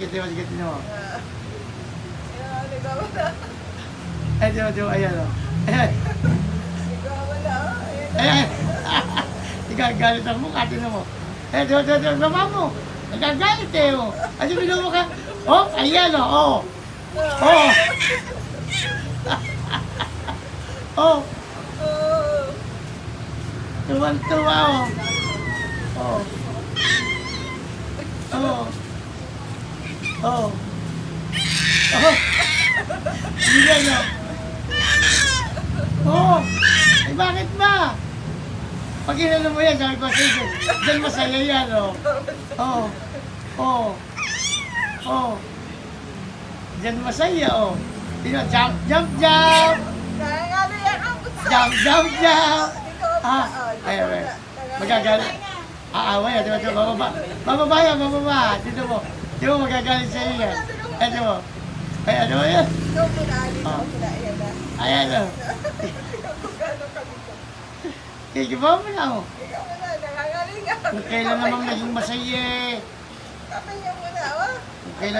Sige mo, sige mo. Ligaw na. Ay, di mo, ayan o. Ayan. Ligaw na. Ayan. Igagalit ang mukha, tinan mo. Eh, di mo, mama mo. Nagagalit eh, o. Ay, binumo ka. Oh, ayan o, oh. Oh. Oh. Tuwan-tuwa o. Oh. Oh. Oh. Oh. Hindi na. Oh. Ay, bakit ba? Pag inano mo yan, sabi ko, sige, dyan masaya yan, oh. Oh. Oh. Oh. Dyan masaya, oh. Dino, jump, jump, jump. Ano yan ang gusto? Jump, jump, jump. Ah, ay, Ligaw ay. na. Magagalit. Aaway, di ba? Bababa. Bababa yan, bababa. Dito mo. Di mo magagalit sa iyo yan. Ay, di mo. Ay, ano yan? Ligaw mo na. Ligaw mo na. Ayan na. Ayan, oh. Kung gano'n kami ko. Kikibaw mo na, oh. Ligaw mo na. Nangangalingan. Kailan namang naging masaya, eh. Kamay mo na. Oh. Kailan